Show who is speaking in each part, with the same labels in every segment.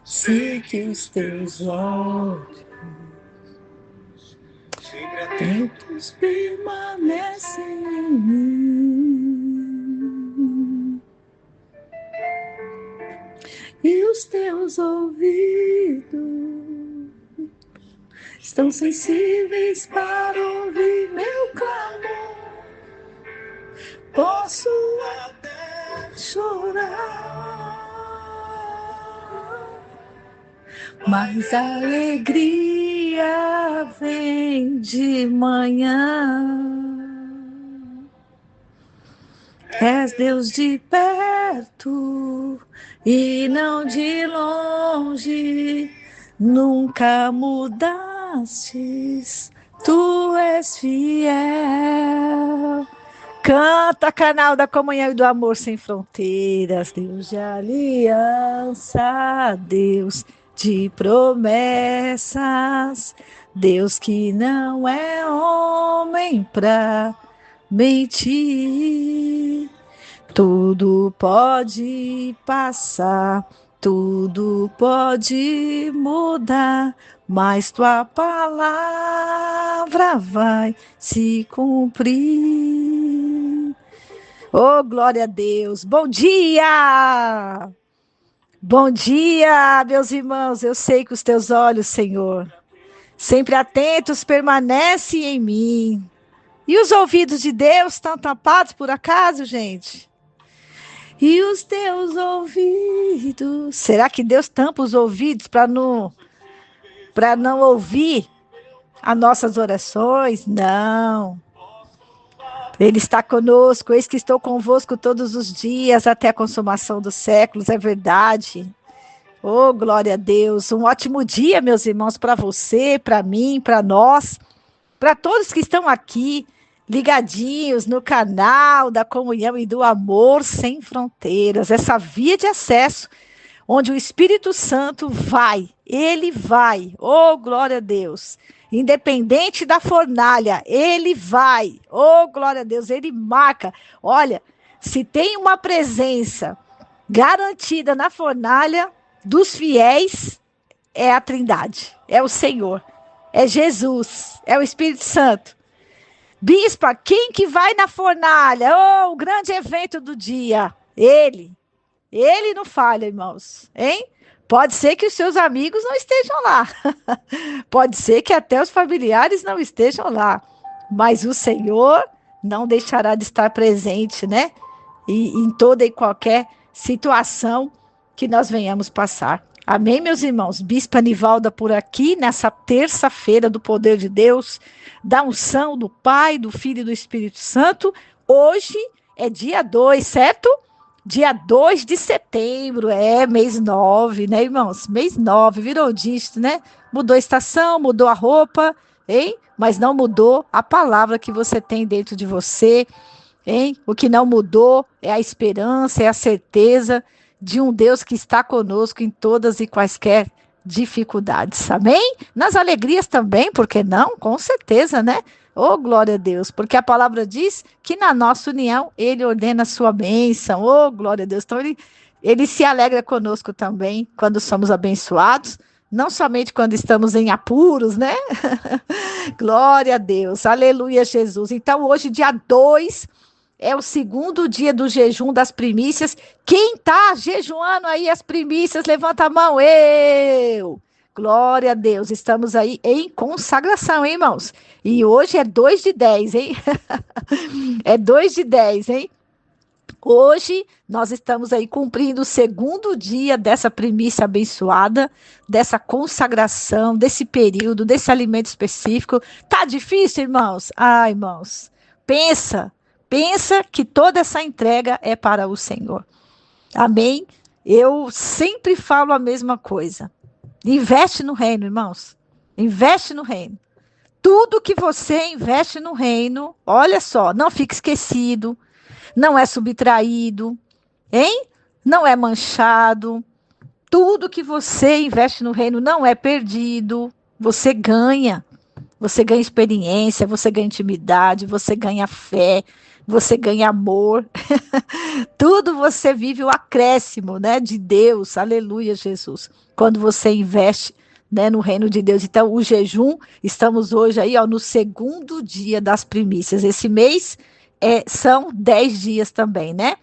Speaker 1: sei que os teus olhos atentos permanecem em mim, e os teus ouvidos estão sensíveis para ouvir meu clamor. Posso até chorar, mas a alegria vem de manhã. És Deus de perto e não de longe, nunca mudastes, tu és fiel. Canta, canal da comunhão e do amor sem fronteiras, Deus de aliança, Deus de promessas, Deus que não é homem pra mentir. Tudo pode passar, tudo pode mudar, mas tua palavra vai se cumprir. Oh, glória a Deus. Bom dia! Bom dia, meus irmãos. Eu sei que os teus olhos, Senhor, sempre atentos, permanecem em mim. E os ouvidos de Deus estão tapados por acaso, gente? E os teus ouvidos... Será que Deus tampa os ouvidos para não ouvir as nossas orações? Não. Ele está conosco, eis que estou convosco todos os dias, até a consumação dos séculos, é verdade. Oh, glória a Deus. Um ótimo dia, meus irmãos, para você, para mim, para nós, para todos que estão aqui, ligadinhos no canal da comunhão e do amor sem fronteiras, essa via de acesso onde o Espírito Santo vai, ele vai, oh glória a Deus, independente da fornalha, ele vai, oh glória a Deus, ele marca. Olha, se tem uma presença garantida na fornalha dos fiéis, é a Trindade, é o Senhor, é Jesus, é o Espírito Santo. Bispa, quem que vai na fornalha? Oh, o grande evento do dia. Ele não falha, irmãos, hein? Pode ser que os seus amigos não estejam lá. Pode ser que até os familiares não estejam lá. Mas o Senhor não deixará de estar presente, né? E em toda e qualquer situação que nós venhamos passar. Amém, meus irmãos? Bispa Nivalda por aqui, nessa terça-feira do poder de Deus, da unção do Pai, do Filho e do Espírito Santo. Hoje é dia 2, certo? Dia 2 de setembro, mês 9, né, irmãos? Mês 9, virou dígito, né? Mudou a estação, mudou a roupa, hein? Mas não mudou a palavra que você tem dentro de você, hein? O que não mudou é a esperança, é a certeza de um Deus que está conosco em todas e quaisquer dificuldades, amém? Nas alegrias também, por que não? Com certeza, né? Oh, glória a Deus, porque a palavra diz que na nossa união ele ordena a sua bênção, oh, glória a Deus. Então ele se alegra conosco também quando somos abençoados, não somente quando estamos em apuros, né? Glória a Deus, aleluia, Jesus. Então hoje, dia 2, é o segundo dia do jejum das primícias. Quem está jejuando aí as primícias, levanta a mão. Eu! Glória a Deus, estamos aí em consagração, hein, irmãos? E hoje é 2 de 10, hein? É 2 de 10, hein? Hoje nós estamos aí cumprindo o segundo dia dessa primícia abençoada, dessa consagração, desse período, desse alimento específico. Tá difícil, irmãos? Ah, irmãos, pensa que toda essa entrega é para o Senhor. Amém? Eu sempre falo a mesma coisa. Investe no reino, irmãos. Investe no reino. Tudo que você investe no reino, olha só, não fica esquecido, não é subtraído, hein? Não é manchado. Tudo que você investe no reino não é perdido. Você ganha. Você ganha experiência, você ganha intimidade, você ganha fé, você ganha amor, tudo você vive o acréscimo, né, de Deus, aleluia, Jesus, quando você investe, né, no reino de Deus. Então, o jejum, estamos hoje aí, ó, no segundo dia das primícias. Esse mês são 10 dias também, né?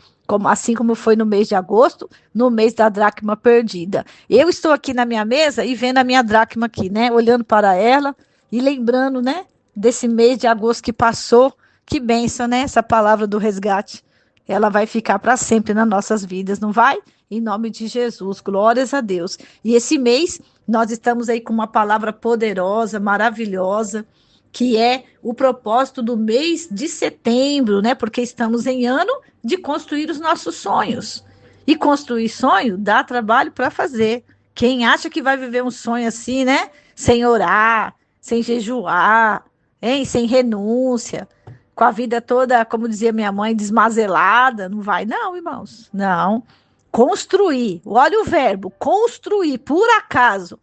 Speaker 1: Assim como foi no mês de agosto, no mês da dracma perdida. Eu estou aqui na minha mesa e vendo a minha dracma aqui, né? Olhando para ela e lembrando, né? Desse mês de agosto que passou. Que bênção, né? Essa palavra do resgate. Ela vai ficar para sempre nas nossas vidas, não vai? Em nome de Jesus, glórias a Deus. E esse mês, nós estamos aí com uma palavra poderosa, maravilhosa, que é o propósito do mês de setembro, né? Porque estamos em ano de construir os nossos sonhos. E construir sonho dá trabalho para fazer. Quem acha que vai viver um sonho assim, né? Sem orar, sem jejuar, hein? Sem renúncia, com a vida toda, como dizia minha mãe, desmazelada, não vai, não, irmãos. Não. Construir, olha o verbo, construir, por acaso.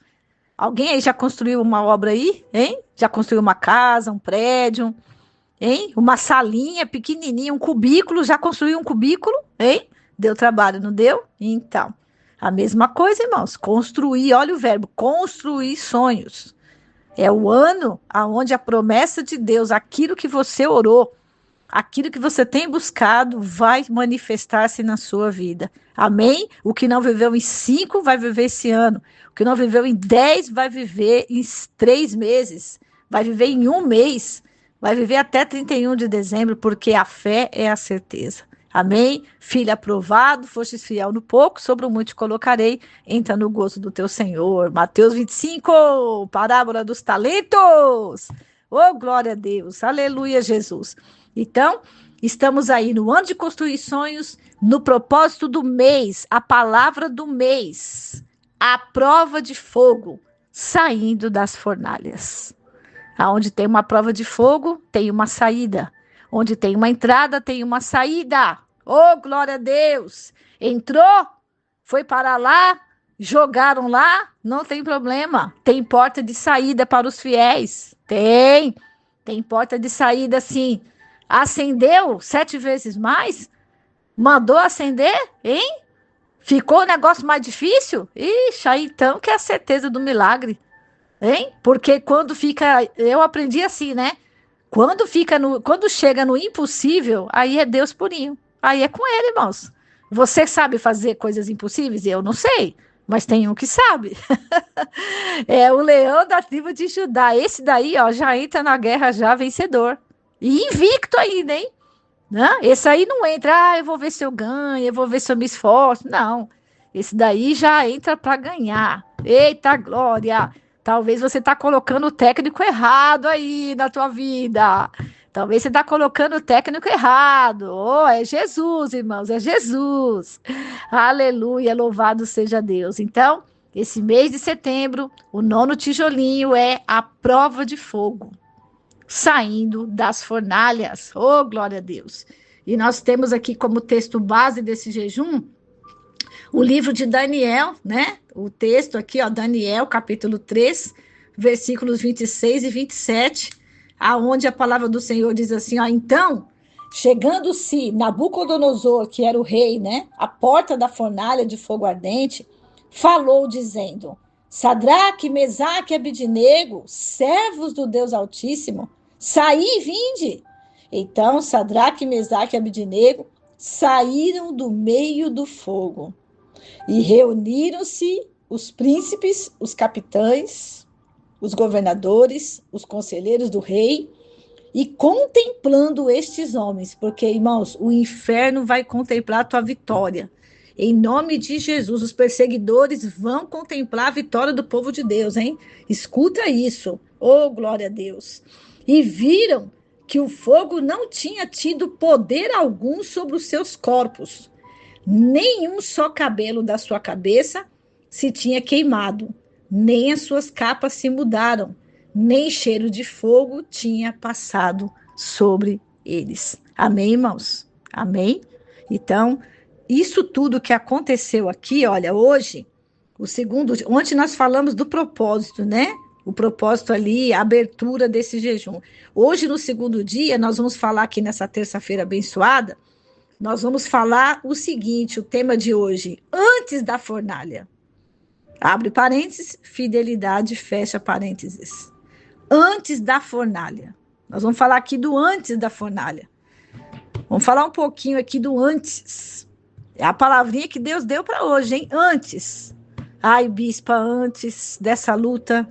Speaker 1: Alguém aí já construiu uma obra aí, hein? Já construiu uma casa, um prédio, hein? Uma salinha pequenininha, um cubículo, já construiu um cubículo, hein? Deu trabalho, não deu? Então, a mesma coisa, irmãos, construir, olha o verbo, construir sonhos. É o ano aonde a promessa de Deus, aquilo que você orou, aquilo que você tem buscado, vai manifestar-se na sua vida. Amém? O que não viveu em 5 vai viver esse ano. O que não viveu em 10 vai viver em 3 meses. Vai viver em 1 mês. Vai viver até 31 de dezembro, porque a fé é a certeza. Amém? Filho aprovado, fostes fiel no pouco, sobre o muito te colocarei, entra no gozo do teu Senhor. Mateus 25, parábola dos talentos. Oh, glória a Deus, aleluia, Jesus. Então, estamos aí no ano de construir sonhos, no propósito do mês, a palavra do mês, a prova de fogo, saindo das fornalhas. Aonde tem uma prova de fogo, tem uma saída. Onde tem uma entrada, tem uma saída. Oh, glória a Deus! Entrou, foi para lá, jogaram lá, não tem problema. Tem porta de saída para os fiéis. Tem porta de saída, sim. Acendeu 7 vezes mais? Mandou acender, hein? Ficou o negócio mais difícil? Ixi, aí então que é a certeza do milagre, hein? Porque quando fica, eu aprendi assim, né? Quando chega no impossível, aí é Deus purinho. Aí é com ele, irmãos. Você sabe fazer coisas impossíveis? Eu não sei, mas tem um que sabe. É o leão da tribo de Judá. Esse daí, ó, já entra na guerra já vencedor. E invicto ainda, hein? Né? Esse aí não entra, eu vou ver se eu ganho, eu vou ver se eu me esforço. Não. Esse daí já entra para ganhar. Eita glória! Talvez você está colocando o técnico errado aí na tua vida. Talvez você está colocando o técnico errado. Oh, é Jesus, irmãos, é Jesus. Aleluia, louvado seja Deus. Então, esse mês de setembro, o 9º tijolinho é a prova de fogo saindo das fornalhas. Oh, glória a Deus. E nós temos aqui como texto base desse jejum o livro de Daniel, né? O texto aqui, ó, Daniel, capítulo 3, versículos 26 e 27, aonde a palavra do Senhor diz assim, ó, então, chegando-se Nabucodonosor, que era o rei, né? A porta da fornalha de fogo ardente, falou dizendo, Sadraque, Mesaque e Abidnego, servos do Deus Altíssimo, saí e vinde. Então, Sadraque, Mesaque e Abidnego saíram do meio do fogo. E reuniram-se os príncipes, os capitães, os governadores, os conselheiros do rei, e contemplando estes homens, porque, irmãos, o inferno vai contemplar a tua vitória. Em nome de Jesus, os perseguidores vão contemplar a vitória do povo de Deus, hein? Escuta isso. Oh, glória a Deus. E viram que o fogo não tinha tido poder algum sobre os seus corpos. Nenhum só cabelo da sua cabeça se tinha queimado, nem as suas capas se mudaram, nem cheiro de fogo tinha passado sobre eles. Amém, irmãos? Amém? Então, isso tudo que aconteceu aqui, olha, hoje, ontem nós falamos do propósito, né? o propósito ali, a abertura desse jejum. Hoje, no segundo dia, nós vamos falar aqui nessa terça-feira abençoada, nós vamos falar o seguinte, o tema de hoje, antes da fornalha. Abre parênteses, fidelidade, fecha parênteses. Antes da fornalha. Nós vamos falar aqui do antes da fornalha. Vamos falar um pouquinho aqui do antes. É a palavrinha que Deus deu para hoje, hein? Antes. Ai, bispa, antes dessa luta,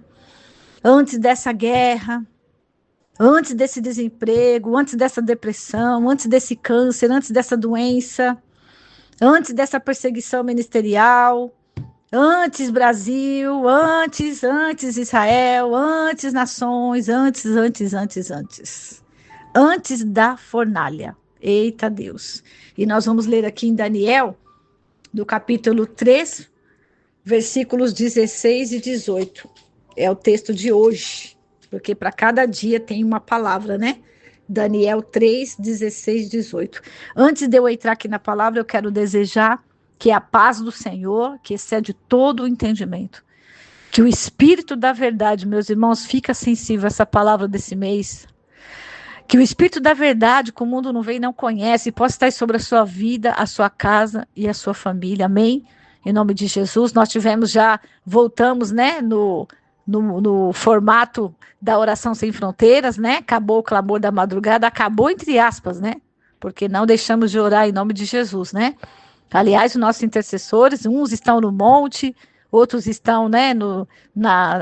Speaker 1: antes dessa guerra, antes desse desemprego, antes dessa depressão, antes desse câncer, antes dessa doença, antes dessa perseguição ministerial, antes Brasil, antes Israel, antes nações, antes da fornalha. Eita Deus. E nós vamos ler aqui em Daniel, do capítulo 3, versículos 16 e 18. É o texto de hoje, porque para cada dia tem uma palavra, né? Daniel 3, 16 e 18. Antes de eu entrar aqui na palavra, eu quero desejar que a paz do Senhor, que excede todo o entendimento, que o Espírito da verdade, meus irmãos, fica sensível a essa palavra desse mês, que o Espírito da verdade, que o mundo não vê e não conhece, possa estar sobre a sua vida, a sua casa e a sua família, amém? Em nome de Jesus, nós voltamos, né, no formato da oração sem fronteiras, né, acabou o clamor da madrugada, acabou entre aspas, né, porque não deixamos de orar em nome de Jesus, né? Aliás, os nossos intercessores, uns estão no monte, outros estão, né,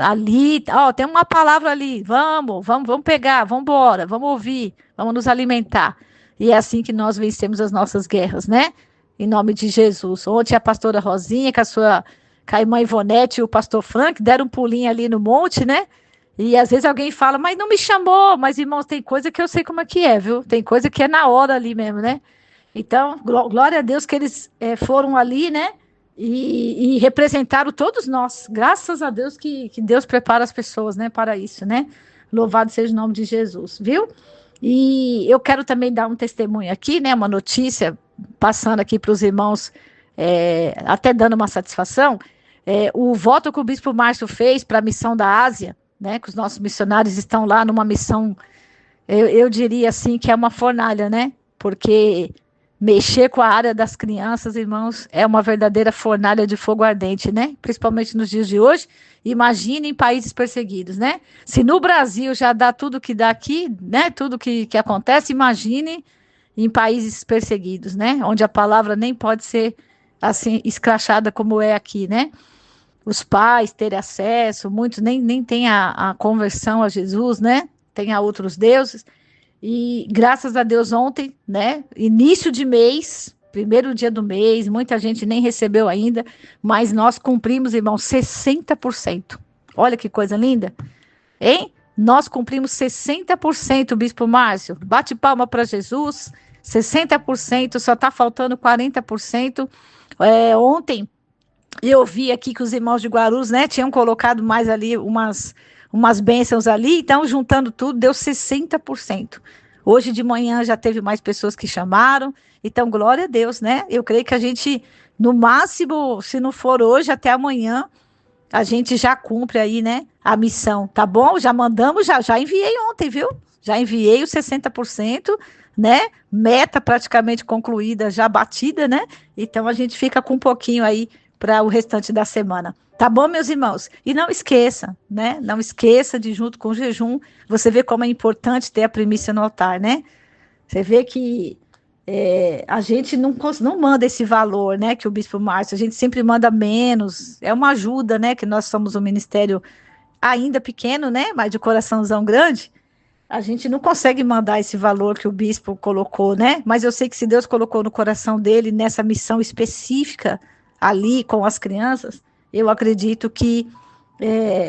Speaker 1: ali, tem uma palavra ali, vamos pegar, vamos embora, vamos ouvir, vamos nos alimentar. E é assim que nós vencemos as nossas guerras, né? Em nome de Jesus. Ontem a pastora Rosinha, com a irmã Ivonete e o pastor Frank, deram um pulinho ali no monte, né? E às vezes alguém fala, mas não me chamou, mas irmãos, tem coisa que eu sei como é que é, viu? Tem coisa que é na hora ali mesmo, né? Então, glória a Deus que eles foram ali, né? E representaram todos nós. Graças a Deus que Deus prepara as pessoas, né? Para isso, né? Louvado seja o nome de Jesus, viu? E eu quero também dar um testemunho aqui, né? Uma notícia, passando aqui para os irmãos, até dando uma satisfação. O voto que o Bispo Márcio fez para a missão da Ásia, né? Que os nossos missionários estão lá numa missão, eu diria assim, que é uma fornalha, né? Porque mexer com a área das crianças, irmãos, é uma verdadeira fornalha de fogo ardente, né? Principalmente nos dias de hoje. Imagine em países perseguidos, né? Se no Brasil já dá tudo que dá aqui, né? Tudo que acontece, imagine em países perseguidos, né? Onde a palavra nem pode ser assim escrachada como é aqui, né? Os pais terem acesso, muitos nem têm a conversão a Jesus, né? Tem a outros deuses. E graças a Deus ontem, né, início de mês, primeiro dia do mês, muita gente nem recebeu ainda, mas nós cumprimos, irmãos, 60%. Olha que coisa linda, hein? Nós cumprimos 60%, Bispo Márcio. Bate palma para Jesus, 60%, só está faltando 40%. Ontem eu vi aqui que os irmãos de Guarulhos, né, tinham colocado mais ali umas bênçãos ali, então juntando tudo, deu 60%. Hoje de manhã já teve mais pessoas que chamaram, então glória a Deus, né? Eu creio que a gente, no máximo, se não for hoje, até amanhã, a gente já cumpre aí, né, a missão, tá bom? Já mandamos, já enviei ontem, viu? Já enviei os 60%, né? Meta praticamente concluída, já batida, né? Então a gente fica com um pouquinho aí para o restante da semana. Tá bom, meus irmãos? E não esqueça, né? Não esqueça de, junto com o jejum, você vê como é importante ter a primícia no altar, né? Você vê que a gente não manda esse valor, né? Que o Bispo Márcio, a gente sempre manda menos. É uma ajuda, né? Que nós somos um ministério ainda pequeno, né? Mas de coraçãozão grande. A gente não consegue mandar esse valor que o Bispo colocou, né? Mas eu sei que se Deus colocou no coração dele, nessa missão específica, ali com as crianças, eu acredito que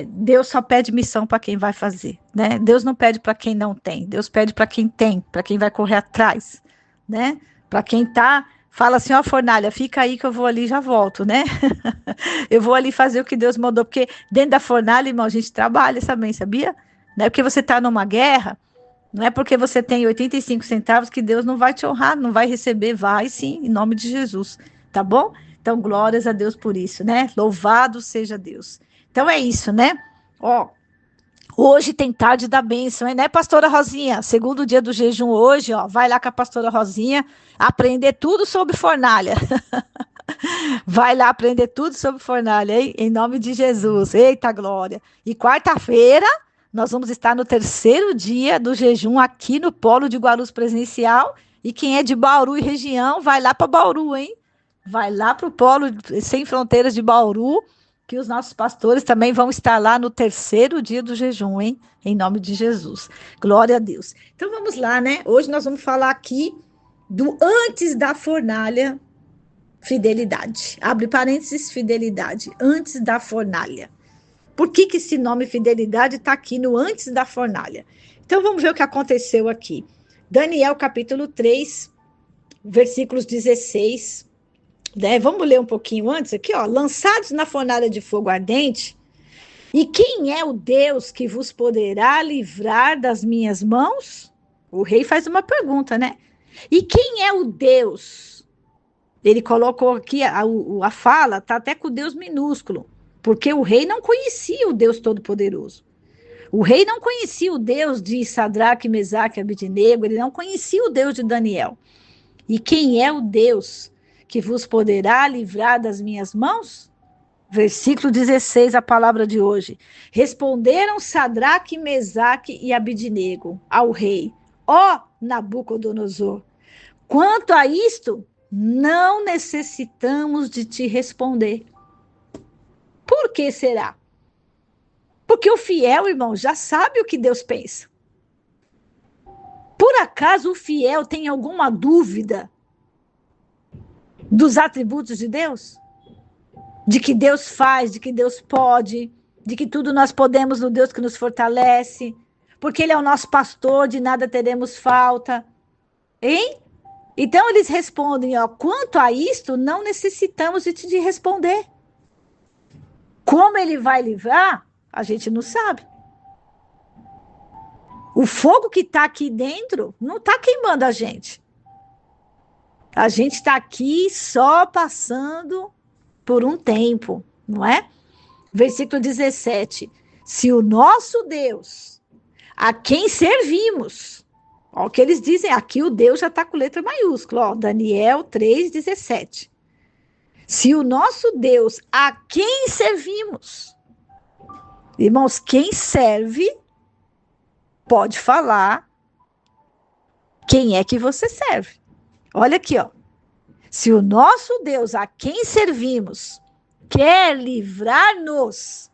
Speaker 1: Deus só pede missão para quem vai fazer, né? Deus não pede para quem não tem, Deus pede para quem tem, para quem vai correr atrás, né? Para quem fala assim, ó, fornalha, fica aí que eu vou ali e já volto, né? Eu vou ali fazer o que Deus mandou, porque dentro da fornalha, irmão, a gente trabalha também, sabia? Não é porque você está numa guerra, não é porque você tem 85 centavos que Deus não vai te honrar, não vai receber, vai sim, em nome de Jesus, tá bom? Então, glórias a Deus por isso, né? Louvado seja Deus. Então, é isso, né? Ó, Hoje tem tarde da bênção, hein, né, pastora Rosinha? Segundo dia do jejum hoje, ó, vai lá com a pastora Rosinha aprender tudo sobre fornalha. Vai lá aprender tudo sobre fornalha, hein? Em nome de Jesus. Eita glória. E quarta-feira, nós vamos estar no terceiro dia do jejum aqui no Polo de Guarulhos presencial. E quem é de Bauru e região, vai lá para Bauru, hein? Vai lá para o Polo Sem Fronteiras de Bauru, que os nossos pastores também vão estar lá no terceiro dia do jejum, hein? Em nome de Jesus. Glória a Deus. Então vamos lá, né? Hoje nós vamos falar aqui do antes da fornalha, fidelidade. Abre parênteses, fidelidade. Antes da fornalha. Por que esse nome fidelidade está aqui no antes da fornalha? Então vamos ver o que aconteceu aqui. Daniel capítulo 3, versículos 16. Né? Vamos ler um pouquinho antes aqui, ó. Lançados na fornalha de fogo ardente, e quem é o Deus que vos poderá livrar das minhas mãos? O rei faz uma pergunta, né? E quem é o Deus? Ele colocou aqui, a fala está até com o Deus minúsculo, porque o rei não conhecia o Deus Todo-Poderoso. O rei não conhecia o Deus de Sadraque, Mesaque e Abednego, ele não conhecia o Deus de Daniel. E quem é o Deus que vos poderá livrar das minhas mãos? Versículo 16, a palavra de hoje. Responderam Sadraque, Mesaque e Abednego ao rei: ó Nabucodonosor, quanto a isto, não necessitamos de te responder. Por que será? Porque o fiel, irmão, já sabe o que Deus pensa. Por acaso o fiel tem alguma dúvida dos atributos de Deus? De que Deus faz, de que Deus pode, de que tudo nós podemos no Deus que nos fortalece, porque Ele é o nosso pastor, de nada teremos falta. Hein? Então eles respondem, ó, quanto a isto, não necessitamos de te responder. Como Ele vai livrar, a gente não sabe. O fogo que está aqui dentro não está queimando a gente. A gente está aqui só passando por um tempo, não é? Versículo 17. Se o nosso Deus, a quem servimos, ó, o que eles dizem, aqui o Deus já está com letra maiúscula, ó, Daniel 3,17. Se o nosso Deus, a quem servimos, irmãos, quem serve, pode falar quem é que você serve. Olha aqui, ó. Se o nosso Deus, a quem servimos, quer livrar-nos,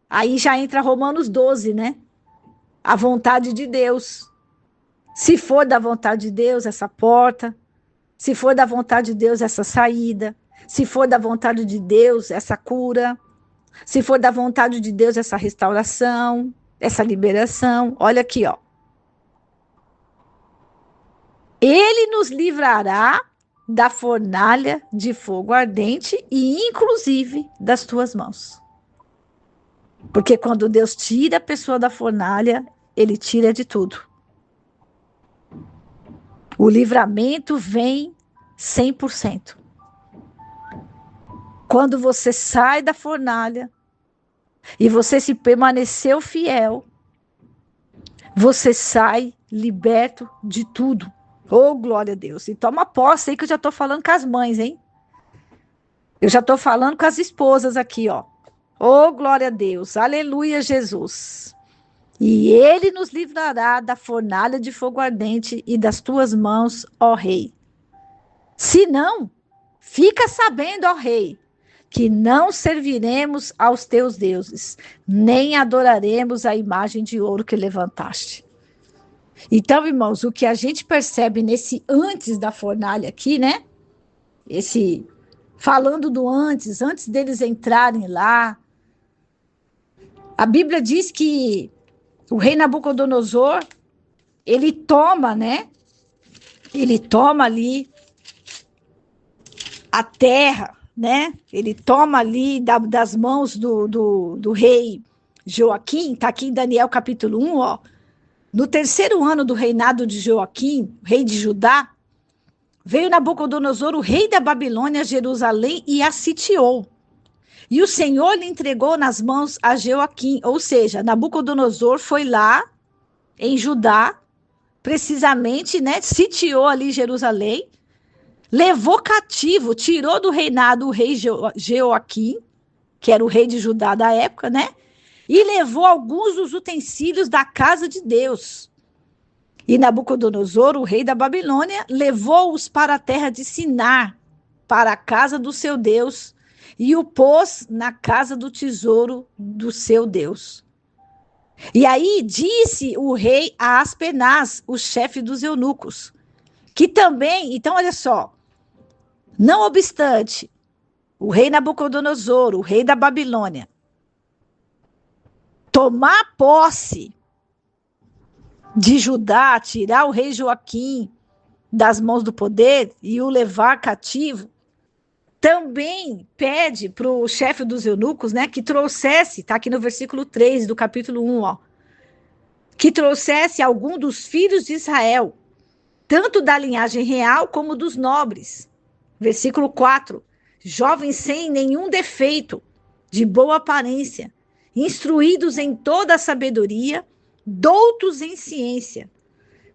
Speaker 1: aí já entra Romanos 12, né? A vontade de Deus. Se for da vontade de Deus, essa porta. Se for da vontade de Deus, essa saída. Se for da vontade de Deus, essa cura. Se for da vontade de Deus, essa restauração, essa liberação. Olha aqui, ó. Ele nos livrará da fornalha de fogo ardente e, inclusive, das tuas mãos. Porque quando Deus tira a pessoa da fornalha, Ele tira de tudo. O livramento vem 100%. Quando você sai da fornalha e você se permaneceu fiel, você sai liberto de tudo. Oh, glória a Deus. E toma posse aí que eu já estou falando com as mães, hein? Eu já estou falando com as esposas aqui, ó. Oh, glória a Deus. Aleluia, Jesus. E Ele nos livrará da fornalha de fogo ardente e das tuas mãos, ó Rei. Se não, fica sabendo, ó Rei, que não serviremos aos teus deuses, nem adoraremos a imagem de ouro que levantaste. Então, irmãos, o que a gente percebe nesse antes da fornalha aqui, né? Esse falando do antes deles entrarem lá. A Bíblia diz que o rei Nabucodonosor, ele toma, né? Ele toma ali a terra, né? Ele toma ali das mãos do rei Joaquim, tá aqui em Daniel capítulo 1, ó. No terceiro ano do reinado de Joaquim, rei de Judá, veio Nabucodonosor, o rei da Babilônia, a Jerusalém e a sitiou. E o Senhor lhe entregou nas mãos a Jeoaquim, ou seja, Nabucodonosor foi lá em Judá, precisamente, né, sitiou ali Jerusalém, levou cativo, tirou do reinado o rei Jeoaquim, que era o rei de Judá da época, né, e levou alguns dos utensílios da casa de Deus. E Nabucodonosor, o rei da Babilônia, levou-os para a terra de Sinar, para a casa do seu Deus, e o pôs na casa do tesouro do seu Deus. E aí disse o rei a Aspenaz, o chefe dos eunucos, que também, então olha só, não obstante, o rei Nabucodonosor, o rei da Babilônia, tomar posse de Judá, tirar o rei Joaquim das mãos do poder e o levar cativo, também pede para o chefe dos eunucos, né, que trouxesse, está aqui no versículo 3 do capítulo 1, ó, que trouxesse algum dos filhos de Israel, tanto da linhagem real como dos nobres. Versículo 4, jovens sem nenhum defeito, de boa aparência, instruídos em toda a sabedoria, doutos em ciência,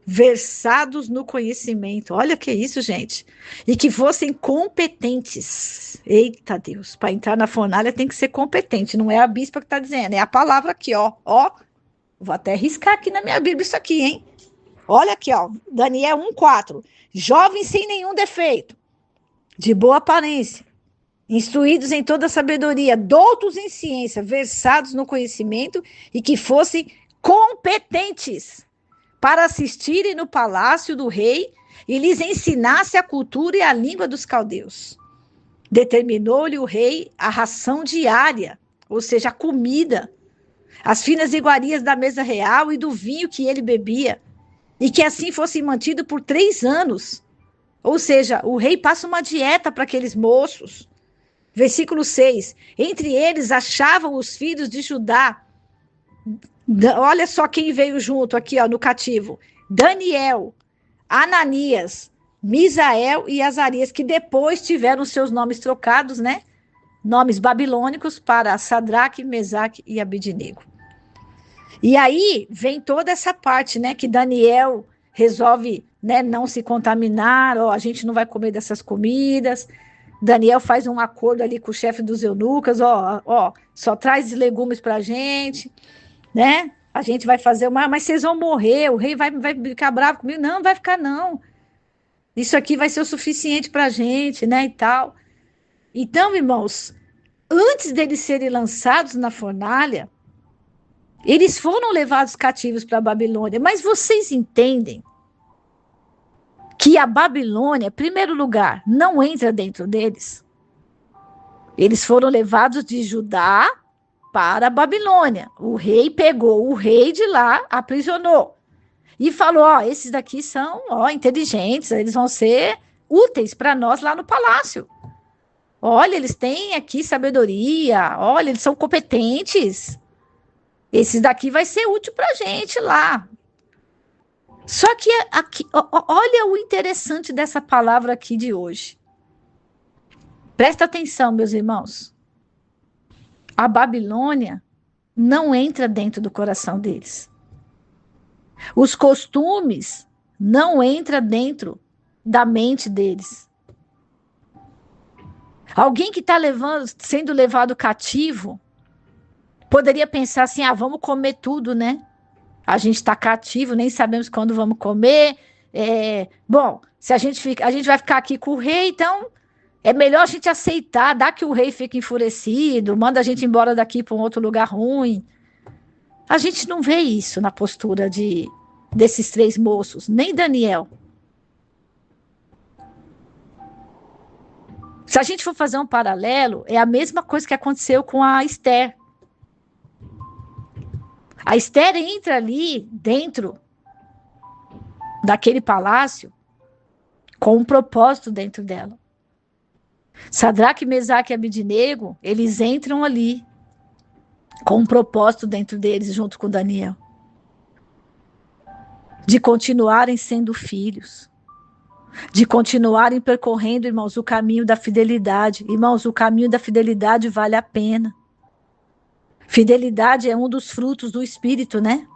Speaker 1: versados no conhecimento. Olha que isso, gente. E que fossem competentes. Eita Deus, para entrar na fornalha tem que ser competente, não é a bispa que está dizendo, é a palavra aqui, ó. Ó, vou até riscar aqui na minha Bíblia isso aqui, hein? Olha aqui, ó, Daniel 1:4. Jovens sem nenhum defeito, de boa aparência, instruídos em toda sabedoria, doutos em ciência, versados no conhecimento e que fossem competentes para assistirem no palácio do rei e lhes ensinasse a cultura e a língua dos caldeus. Determinou-lhe o rei a ração diária, ou seja, a comida, as finas iguarias da mesa real e do vinho que ele bebia, e que assim fosse mantido por 3 anos. Ou seja, o rei passa uma dieta para aqueles moços. Versículo 6. Entre eles achavam os filhos de Judá. Olha só quem veio junto aqui, ó, no cativo. Daniel, Ananias, Misael e Azarias, que depois tiveram seus nomes trocados, né? Nomes babilônicos para Sadraque, Mesaque e Abidnego. E aí vem toda essa parte, né? Que Daniel resolve, né, não se contaminar, ó, a gente não vai comer dessas comidas. Daniel faz um acordo ali com o chefe dos eunucas, ó, só traz legumes para a gente, né? A gente vai fazer mas vocês vão morrer, o rei vai ficar bravo comigo. Não, não vai ficar não. Isso aqui vai ser o suficiente para a gente, né, e tal. Então, irmãos, antes deles serem lançados na fornalha, eles foram levados cativos para a Babilônia. Mas vocês entendem que a Babilônia, em primeiro lugar, não entra dentro deles? Eles foram levados de Judá para a Babilônia. O rei pegou o rei de lá, aprisionou. E falou, ó, esses daqui são, ó, inteligentes, eles vão ser úteis para nós lá no palácio. Olha, eles têm aqui sabedoria, olha, eles são competentes. Esses daqui vai ser útil para a gente lá. Só que aqui, olha o interessante dessa palavra aqui de hoje. Presta atenção, meus irmãos. A Babilônia não entra dentro do coração deles. Os costumes não entram dentro da mente deles. Alguém que está sendo levado cativo poderia pensar assim, vamos comer tudo, né? A gente está cativo, nem sabemos quando vamos comer. Bom, se a gente vai ficar aqui com o rei, então é melhor a gente aceitar, dá que o rei fique enfurecido, manda a gente embora daqui para um outro lugar ruim. A gente não vê isso na postura desses 3 moços, nem Daniel. Se a gente for fazer um paralelo, é a mesma coisa que aconteceu com a Esther. A Esther entra ali dentro daquele palácio com um propósito dentro dela. Sadraque, Mesaque e Abidnego, eles entram ali com um propósito dentro deles, junto com Daniel, de continuarem sendo filhos, de continuarem percorrendo, irmãos, o caminho da fidelidade. Irmãos, o caminho da fidelidade vale a pena. Fidelidade é um dos frutos do Espírito, né?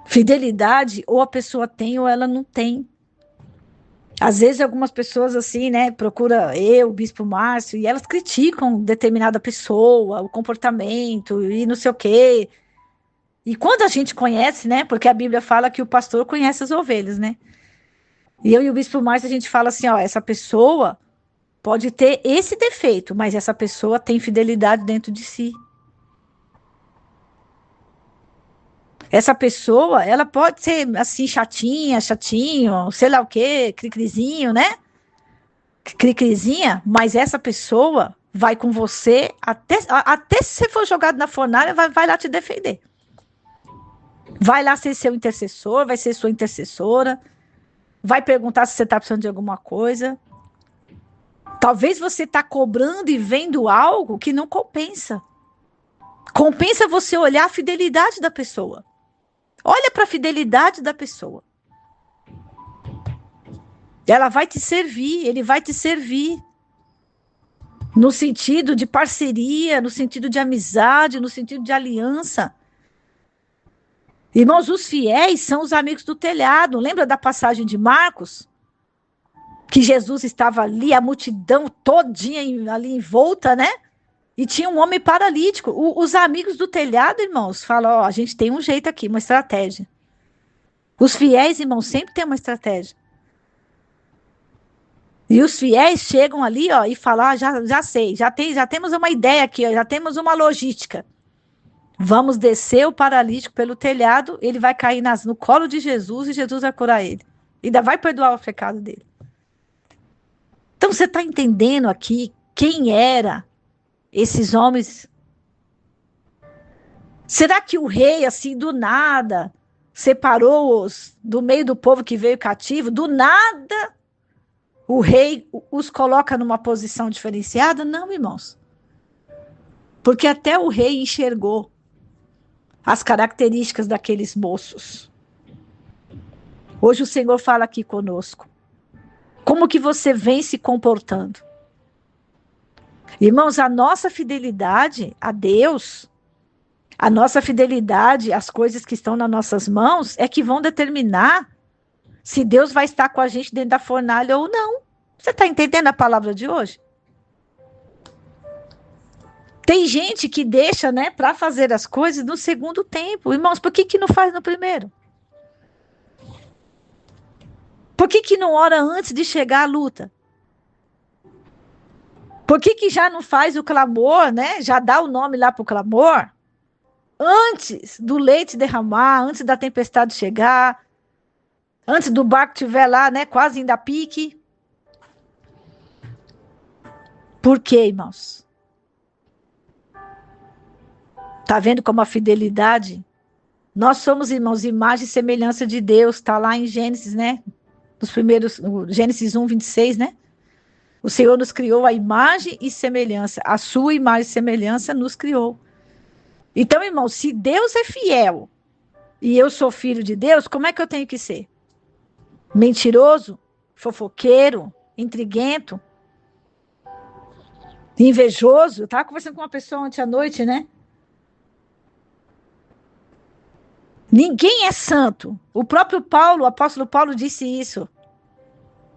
Speaker 1: Fidelidade, ou a pessoa tem ou ela não tem. Às vezes algumas pessoas assim, né, procura eu, o Bispo Márcio, e elas criticam determinada pessoa, o comportamento e não sei o quê. E quando a gente conhece, né, porque a Bíblia fala que o pastor conhece as ovelhas, né? E eu e o Bispo Márcio, a gente fala assim, ó, essa pessoa pode ter esse defeito, mas essa pessoa tem fidelidade dentro de si. Essa pessoa, ela pode ser assim, chatinha, chatinho, sei lá o quê, cricrizinho, né? Cricrizinha, mas essa pessoa vai com você até se você for jogado na fornalha, vai lá te defender. Vai lá ser seu intercessor, vai ser sua intercessora, vai perguntar se você está precisando de alguma coisa. Talvez você está cobrando e vendo algo que não compensa. Compensa você olhar a fidelidade da pessoa. Olha para a fidelidade da pessoa. Ela vai te servir, ele vai te servir. No sentido de parceria, no sentido de amizade, no sentido de aliança. Irmãos, os fiéis são os amigos do telhado. Lembra da passagem de Marcos? Que Jesus estava ali, a multidão todinha ali em volta, né? E tinha um homem paralítico. Os amigos do telhado, irmãos, falam, ó, a gente tem um jeito aqui, uma estratégia. Os fiéis, irmãos, sempre tem uma estratégia. E os fiéis chegam ali, ó, e falam, ah, já sei, já temos uma ideia aqui, ó, já temos uma logística. Vamos descer o paralítico pelo telhado, ele vai cair no colo de Jesus e Jesus vai curar ele. Ainda vai perdoar o pecado dele. Então você está entendendo aqui quem era esses homens? Será que o rei, assim, do nada, separou-os do meio do povo que veio cativo? Do nada, o rei os coloca numa posição diferenciada? Não, irmãos. Porque até o rei enxergou as características daqueles moços. Hoje o Senhor fala aqui conosco. Como que você vem se comportando? Irmãos, a nossa fidelidade a Deus, a nossa fidelidade às coisas que estão nas nossas mãos, é que vão determinar se Deus vai estar com a gente dentro da fornalha ou não. Você está entendendo a palavra de hoje? Tem gente que deixa, né, para fazer as coisas no segundo tempo. Irmãos, por que não faz no primeiro? Por que não ora antes de chegar à luta? Por que já não faz o clamor, né? Já dá o nome lá para o clamor? Antes do leite derramar, antes da tempestade chegar, antes do barco estiver lá, né, quase indo a pique. Por quê, irmãos? Tá vendo como a fidelidade? Nós somos, irmãos, imagem e semelhança de Deus. Tá lá em Gênesis, né? Nos primeiros, Gênesis 1, 26, né? O Senhor nos criou a imagem e semelhança. A sua imagem e semelhança nos criou. Então, irmãos, se Deus é fiel e eu sou filho de Deus, como é que eu tenho que ser? Mentiroso? Fofoqueiro? Intriguento? Invejoso? Eu estava conversando com uma pessoa ontem à noite, né? Ninguém é santo. O próprio Paulo, o apóstolo Paulo disse isso.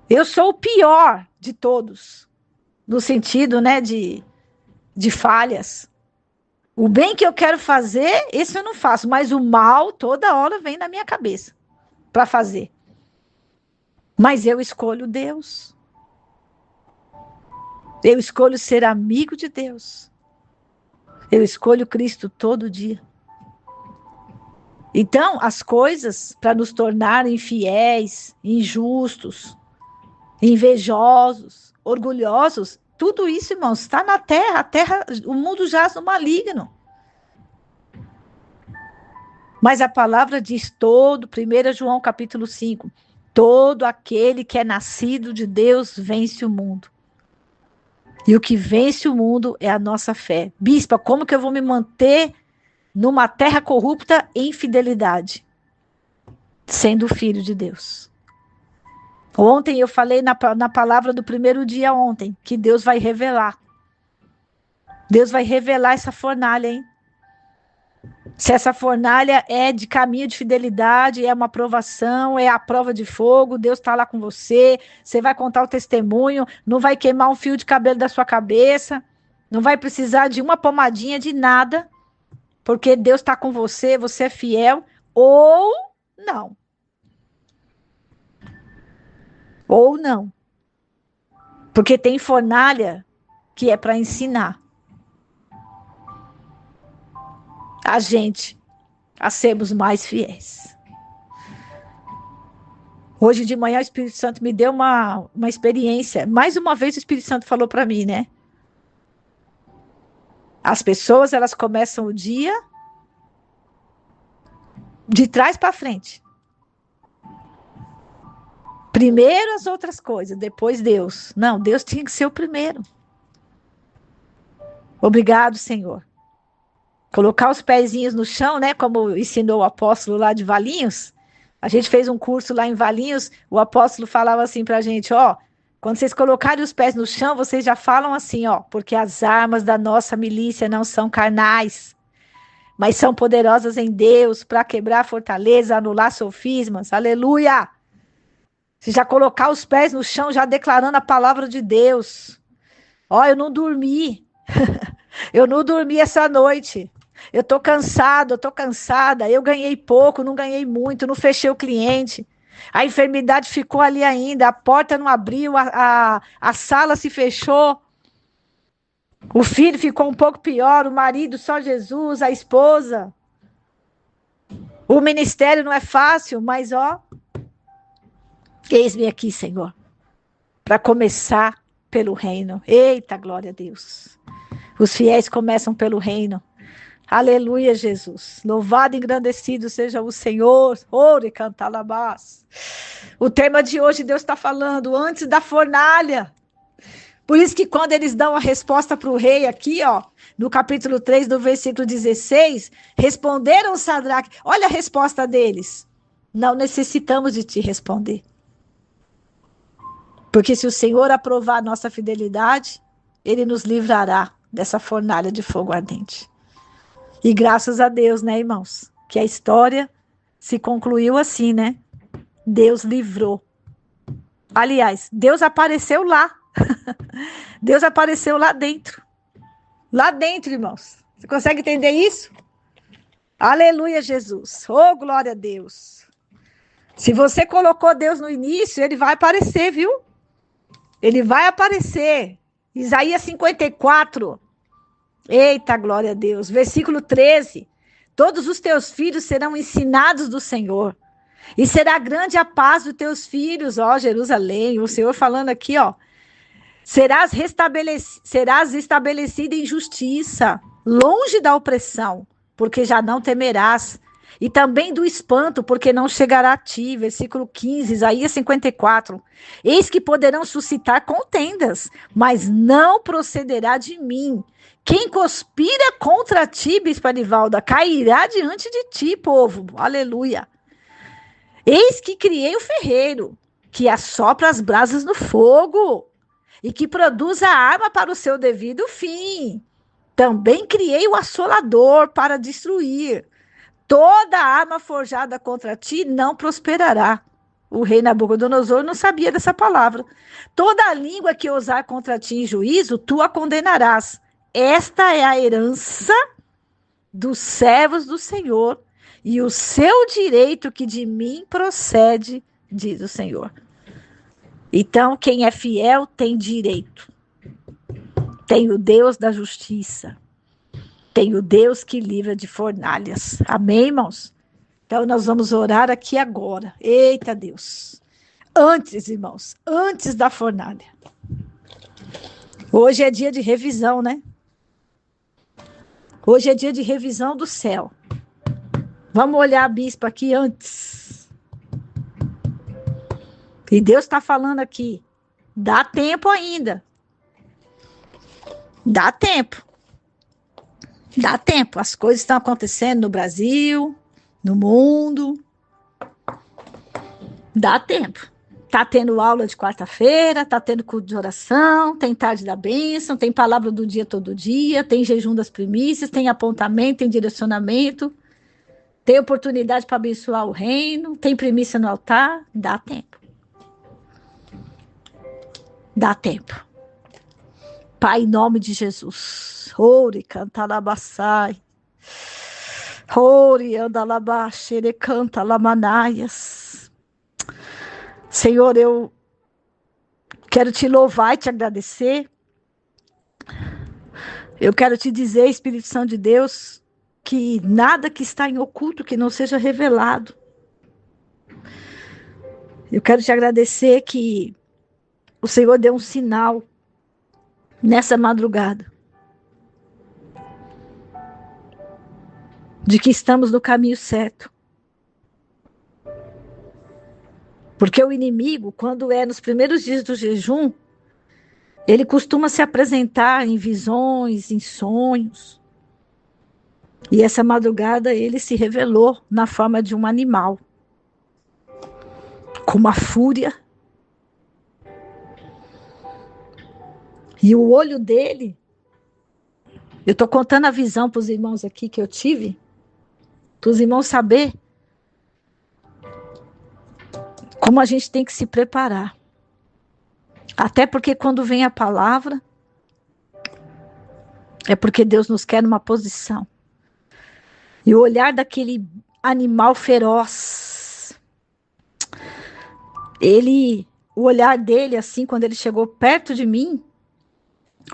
Speaker 1: Eu sou o pior de todos. No sentido, né, de falhas. O bem que eu quero fazer, esse eu não faço. Mas o mal, toda hora, vem na minha cabeça para fazer. Mas eu escolho Deus. Eu escolho ser amigo de Deus. Eu escolho Cristo todo dia. Então, as coisas para nos tornarem infiéis, injustos, invejosos, orgulhosos, tudo isso, irmãos, está na terra. A terra, o mundo jaz no maligno. Mas a palavra diz 1 João capítulo 5, todo aquele que é nascido de Deus vence o mundo. E o que vence o mundo é a nossa fé. Bispa, como que eu vou me manter numa terra corrupta em fidelidade? sendo filho de Deus. Ontem eu falei na palavra do primeiro dia ontem, que Deus vai revelar. Deus vai revelar essa fornalha, hein? Se essa fornalha é de caminho de fidelidade, é uma provação, é a prova de fogo, Deus está lá com você, você vai contar o testemunho, não vai queimar um fio de cabelo da sua cabeça, não vai precisar de uma pomadinha de nada, porque Deus está com você, você é fiel, ou não. Ou não. Porque tem fornalha que é para ensinar a gente a sermos mais fiéis. Hoje de manhã o Espírito Santo me deu uma experiência. Mais uma vez o Espírito Santo falou para mim, né? As pessoas, elas começam o dia de trás para frente. Primeiro as outras coisas, depois Deus. Não, Deus tinha que ser o primeiro. Obrigado, Senhor. Colocar os pezinhos no chão, né? Como ensinou o apóstolo lá de Valinhos. A gente fez um curso lá em Valinhos, o apóstolo falava assim pra gente, ó, quando vocês colocarem os pés no chão, vocês já falam assim, ó, porque as armas da nossa milícia não são carnais, mas são poderosas em Deus para quebrar fortaleza, anular sofismas, aleluia! Se já colocar os pés no chão, já declarando a palavra de Deus. Ó, eu não dormi. Eu não dormi essa noite. Eu tô cansado, eu tô cansada. Eu ganhei pouco, não ganhei muito, não fechei o cliente. A enfermidade ficou ali ainda, a porta não abriu, a sala se fechou. O filho ficou um pouco pior, o marido só Jesus, a esposa. O ministério não é fácil, mas ó, eis-me aqui, Senhor, para começar pelo reino. Eita, glória a Deus. Os fiéis começam pelo reino. Aleluia, Jesus. Louvado e engrandecido seja o Senhor. Ore, cantalabás. O tema de hoje, Deus está falando antes da fornalha. Por isso que quando eles dão a resposta para o rei aqui, ó, no capítulo 3, do versículo 16, responderam Sadraque. Olha a resposta deles. Não necessitamos de te responder. Porque se o Senhor aprovar a nossa fidelidade, Ele nos livrará dessa fornalha de fogo ardente. E graças a Deus, né, irmãos? Que a história se concluiu assim, né? Deus livrou. Aliás, Deus apareceu lá. Deus apareceu lá dentro. Lá dentro, irmãos. Você consegue entender isso? Aleluia, Jesus. Oh, glória a Deus. Se você colocou Deus no início, Ele vai aparecer, viu? Ele vai aparecer. Isaías 54. Eita, glória a Deus. Versículo 13. Todos os teus filhos serão ensinados do Senhor. E será grande a paz dos teus filhos, ó Jerusalém. O Senhor falando aqui, ó. Serás estabelecida em justiça, longe da opressão, porque já não temerás. E também do espanto, porque não chegará a ti. Versículo 15, Isaías 54. Eis que poderão suscitar contendas, mas não procederá de mim. Quem conspira contra ti, Bispo Anivalda, cairá diante de ti, povo. Aleluia. Eis que criei o ferreiro, que assopra as brasas no fogo, e que produz a arma para o seu devido fim. Também criei o assolador para destruir. Toda arma forjada contra ti não prosperará. O rei Nabucodonosor não sabia dessa palavra. Toda a língua que ousar contra ti em juízo, tu a condenarás. Esta é a herança dos servos do Senhor e o seu direito que de mim procede, diz o Senhor. Então, quem é fiel tem direito. Tem o Deus da justiça. Tem o Deus que livra de fornalhas. Amém, irmãos? Então, nós vamos orar aqui agora. Eita, Deus. Antes, irmãos, antes da fornalha. Hoje é dia de revisão, né? Hoje é dia de revisão do céu. Vamos olhar a bispa aqui antes. E Deus está falando aqui. Dá tempo ainda. Dá tempo. Dá tempo. As coisas estão acontecendo no Brasil, no mundo. Dá tempo. Tá tendo aula de quarta-feira, tá tendo culto de oração, tem tarde da bênção, tem palavra do dia todo dia, tem jejum das primícias, tem apontamento, tem direcionamento, tem oportunidade para abençoar o reino, tem primícia no altar. Dá tempo. Dá tempo. Pai, em nome de Jesus. Ore, canta labassai. Ore, anda labaxere, canta lamanaias. Senhor, eu quero te louvar e te agradecer. Eu quero te dizer, Espírito Santo de Deus, que nada que está em oculto que não seja revelado. Eu quero te agradecer que o Senhor deu um sinal nessa madrugada de que estamos no caminho certo. Porque o inimigo, quando é nos primeiros dias do jejum, ele costuma se apresentar em visões, em sonhos. E essa madrugada ele se revelou na forma de um animal, com uma fúria. E o olho dele, eu estou contando a visão para os irmãos aqui que eu tive, para os irmãos saber como a gente tem que se preparar. Até porque quando vem a palavra, é porque Deus nos quer numa posição. E o olhar daquele animal feroz, o olhar dele, assim, quando ele chegou perto de mim,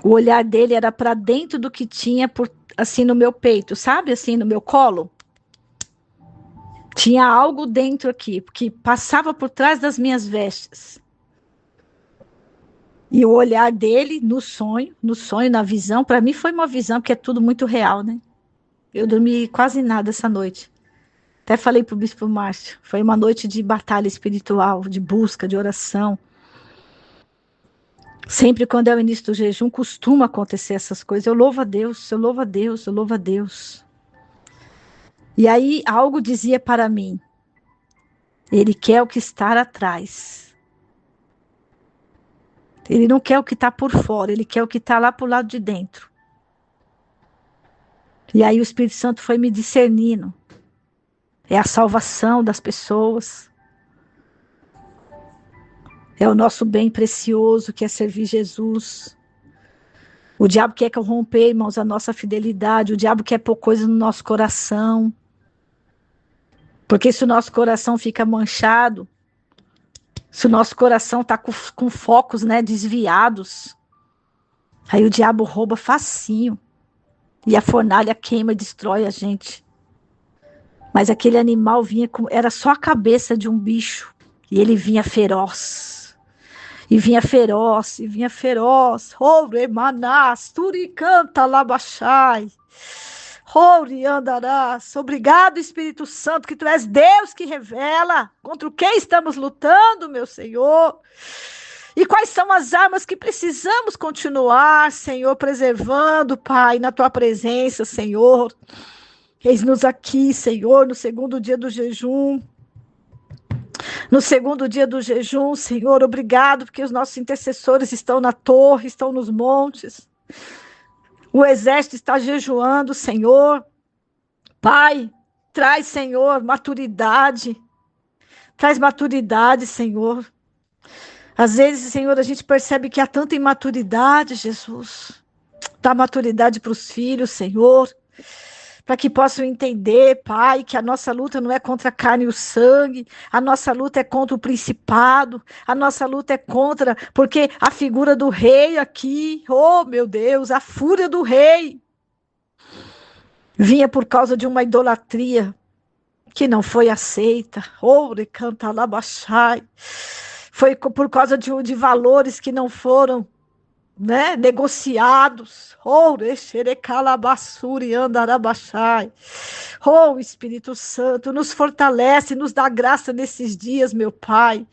Speaker 1: o olhar dele era para dentro do que tinha, assim, no meu peito, sabe? Assim, no meu colo. Tinha algo dentro aqui, que passava por trás das minhas vestes. E o olhar dele no sonho, na visão, para mim foi uma visão, porque é tudo muito real, né? Eu dormi quase nada essa noite. Até falei para o Bispo Márcio, foi uma noite de batalha espiritual, de busca, de oração. Sempre quando é o início do jejum, costuma acontecer essas coisas. Eu louvo a Deus, eu louvo a Deus, eu louvo a Deus. E aí algo dizia para mim, ele quer o que está atrás. Ele não quer o que está por fora, ele quer o que está lá para o lado de dentro. E aí o Espírito Santo foi me discernindo. É a salvação das pessoas. É o nosso bem precioso, que é servir Jesus. O diabo quer corromper, irmãos, a nossa fidelidade. O diabo quer pôr coisa no nosso coração. Porque se o nosso coração fica manchado, se o nosso coração está com focos, né, desviados, aí o diabo rouba facinho. E a fornalha queima e destrói a gente. Mas aquele animal era só a cabeça de um bicho. E ele vinha feroz. E vinha feroz, e vinha feroz. Ore manás, turicanta labachai. Ore andarás. Obrigado, Espírito Santo, que tu és Deus que revela contra o que estamos lutando, meu Senhor. E quais são as armas que precisamos continuar, Senhor, preservando, Pai, na tua presença, Senhor. Eis-nos aqui, Senhor, no segundo dia do jejum. No segundo dia do jejum, Senhor, obrigado, porque os nossos intercessores estão na torre, estão nos montes. O exército está jejuando, Senhor. Pai, traz, Senhor, maturidade. Traz maturidade, Senhor. Às vezes, Senhor, a gente percebe que há tanta imaturidade, Jesus. Dá maturidade para os filhos, Senhor. Para que possam entender, Pai, que a nossa luta não é contra a carne e o sangue, a nossa luta é contra o principado, a nossa luta é contra, porque a figura do rei aqui, oh meu Deus, a fúria do rei, vinha por causa de uma idolatria que não foi aceita, foi por causa de valores que não foram, né, negociados. Oh, Espírito Santo, nos fortalece, nos dá graça nesses dias, meu Pai.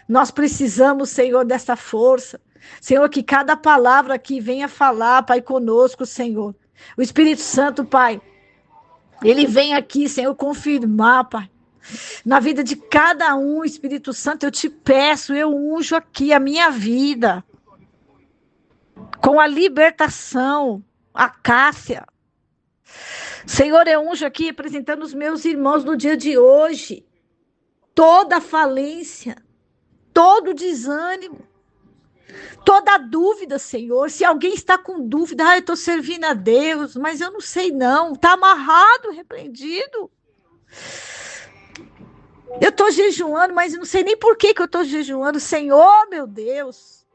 Speaker 1: Nós precisamos, Senhor, dessa força. Senhor, que cada palavra aqui venha falar, Pai, conosco, Senhor. O Espírito Santo, Pai, ele vem aqui, Senhor, confirmar, Pai. Na vida de cada um, Espírito Santo, eu te peço, eu unjo aqui a minha vida com a libertação, a Cássia. Senhor, eu unjo aqui representando os meus irmãos no dia de hoje. Toda falência, todo desânimo, toda dúvida, Senhor. Se alguém está com dúvida, eu estou servindo a Deus, mas eu não sei não. Está amarrado, repreendido. Eu estou jejuando, mas não sei nem por que eu estou jejuando. Senhor, meu Deus.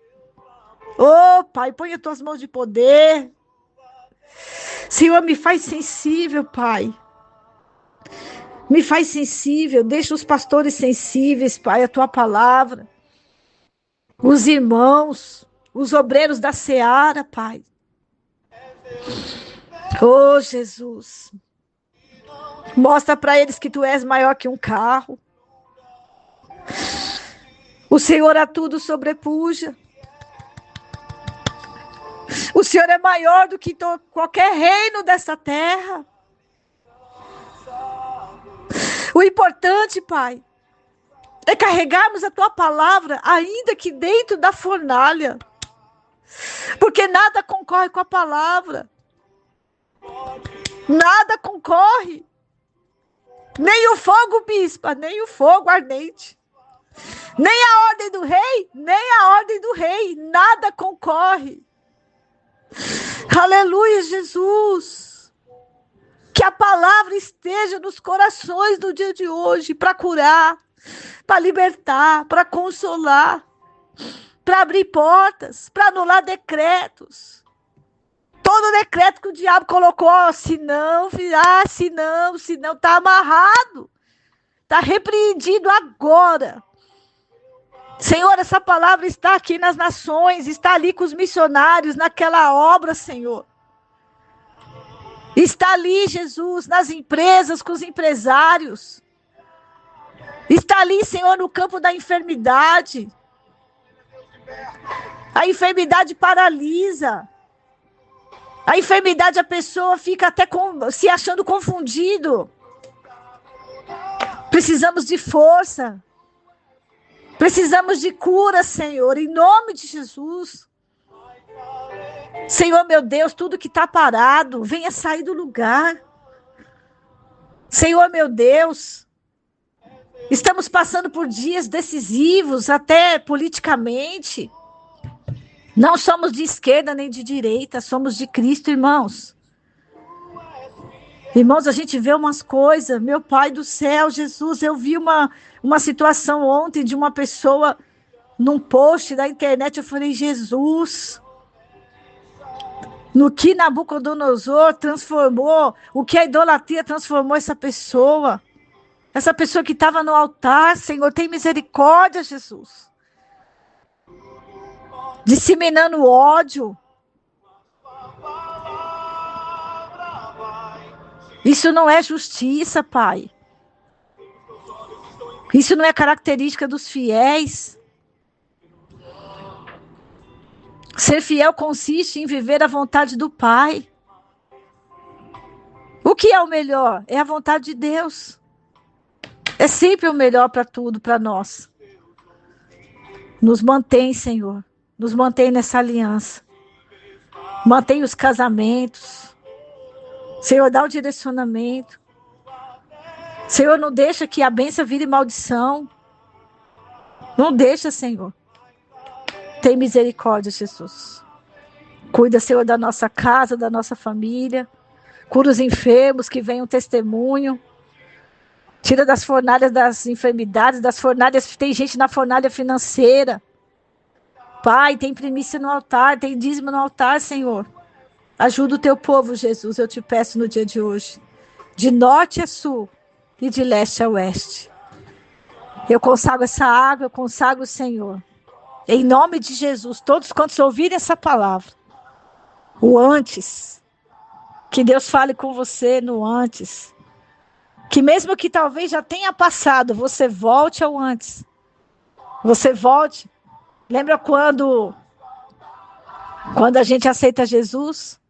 Speaker 1: Ô, Pai, põe as tuas mãos de poder. Senhor, me faz sensível, Pai. Me faz sensível. Deixa os pastores sensíveis, Pai, a tua palavra. Os irmãos, os obreiros da seara, Pai. Oh, Jesus. Mostra para eles que tu és maior que um carro. O Senhor a tudo sobrepuja. O Senhor é maior do que qualquer reino dessa terra. O importante, Pai, é carregarmos a tua palavra, ainda que dentro da fornalha. Porque nada concorre com a palavra. Nada concorre. Nem o fogo bispa, nem o fogo ardente. Nem a ordem do rei, nem a ordem do rei. Nada concorre. Aleluia, Jesus. Que a palavra esteja nos corações do dia de hoje para curar, para libertar, para consolar, para abrir portas, para anular decretos. Todo decreto que o diabo colocou, se não, está amarrado, está repreendido agora. Senhor, essa palavra está aqui nas nações, está ali com os missionários, naquela obra, Senhor. Está ali, Jesus, nas empresas, com os empresários. Está ali, Senhor, no campo da enfermidade. A enfermidade paralisa. A enfermidade, a pessoa fica até se achando confundido. Precisamos de força. Precisamos de cura, Senhor, em nome de Jesus. Senhor, meu Deus, tudo que está parado, venha sair do lugar. Senhor, meu Deus, estamos passando por dias decisivos, até politicamente. Não somos de esquerda nem de direita, somos de Cristo, irmãos. Irmãos, a gente vê umas coisas, meu Pai do céu, Jesus, eu vi uma situação ontem de uma pessoa num post da internet, eu falei, Jesus, no que Nabucodonosor transformou, o que a idolatria transformou essa pessoa que estava no altar, Senhor, tem misericórdia, Jesus. Disseminando ódio. Isso não é justiça, Pai. Isso não é característica dos fiéis. Ser fiel consiste em viver a vontade do Pai. O que é o melhor? É a vontade de Deus. É sempre o melhor para tudo, para nós. Nos mantém, Senhor. Nos mantém nessa aliança. Mantém os casamentos. Senhor, dá o direcionamento. Senhor, não deixa que a bênção vire maldição. Não deixa, Senhor. Tem misericórdia, Jesus. Cuida, Senhor, da nossa casa, da nossa família. Cura os enfermos, que venham testemunho. Tira das fornalhas das enfermidades, das fornalhas. Tem gente na fornalha financeira. Pai, tem primícia no altar, tem dízimo no altar, Senhor. Ajuda o teu povo, Jesus, eu te peço no dia de hoje. De norte a sul e de leste a oeste. Eu consagro essa água, eu consagro o Senhor. Em nome de Jesus, todos quantos ouvirem essa palavra, o antes, que Deus fale com você no antes. Que mesmo que talvez já tenha passado, você volte ao antes. Você volte. Lembra quando a gente aceita Jesus?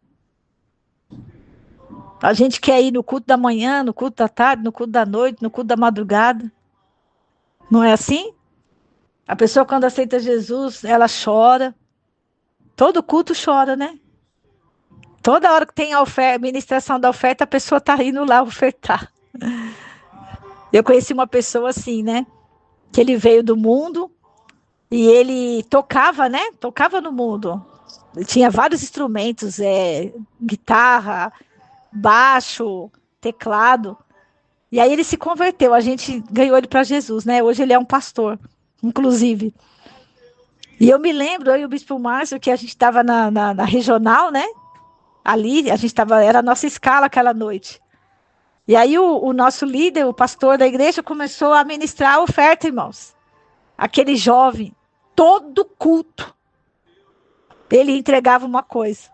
Speaker 1: A gente quer ir no culto da manhã, no culto da tarde, no culto da noite, no culto da madrugada. Não é assim? A pessoa, quando aceita Jesus, ela chora. Todo culto chora, né? Toda hora que tem a oferta, ministração da oferta, a pessoa está indo lá ofertar. Eu conheci uma pessoa assim, né? Que ele veio do mundo e ele tocava, né? Tocava no mundo. Ele tinha vários instrumentos, guitarra, baixo, teclado. E aí ele se converteu, a gente ganhou ele para Jesus, né? Hoje ele é um pastor, inclusive. E eu me lembro, eu e o Bispo Márcio, que a gente estava na regional, né? Ali, a gente estava, era a nossa escala aquela noite. E aí o nosso líder, o pastor da igreja, começou a ministrar a oferta, irmãos. Aquele jovem, todo culto, ele entregava uma coisa.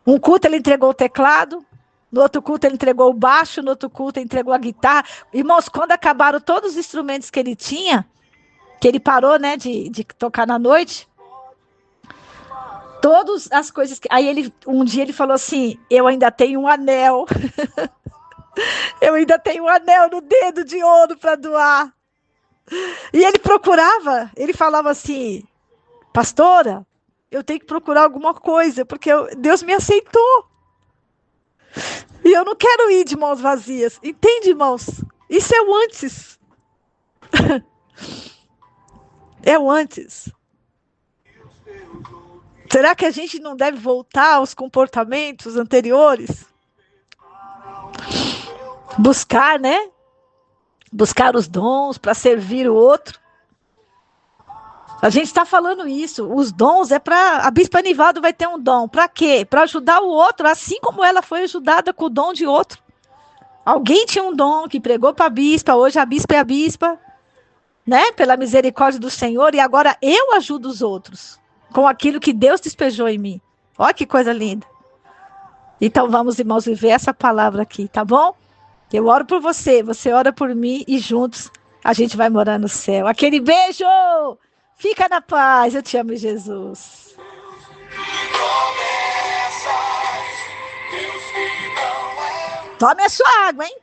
Speaker 1: Um culto ele entregou o teclado, no outro culto ele entregou o baixo, no outro culto ele entregou a guitarra. Irmãos, quando acabaram todos os instrumentos que ele tinha, que ele parou, né, de tocar na noite, todas as coisas que... Aí um dia ele falou assim, eu ainda tenho um anel, eu ainda tenho um anel no dedo de ouro para doar. E ele procurava, ele falava assim, pastora, eu tenho que procurar alguma coisa, porque Deus me aceitou. E eu não quero ir de mãos vazias. Entende, irmãos? Isso é o antes. É o antes. Será que a gente não deve voltar aos comportamentos anteriores? Buscar, né? Buscar os dons para servir o outro. A gente está falando isso. Os dons é para... A Bispa Nivaldo vai ter um dom. Para quê? Para ajudar o outro, assim como ela foi ajudada com o dom de outro. Alguém tinha um dom que pregou para a bispa, hoje a bispa é a bispa, né? Pela misericórdia do Senhor, e agora eu ajudo os outros com aquilo que Deus despejou em mim. Olha que coisa linda. Então vamos, irmãos, viver essa palavra aqui, tá bom? Eu oro por você, você ora por mim e juntos a gente vai morar no céu. Aquele beijo! Fica na paz, eu te amo, Jesus. Tome a sua água, hein?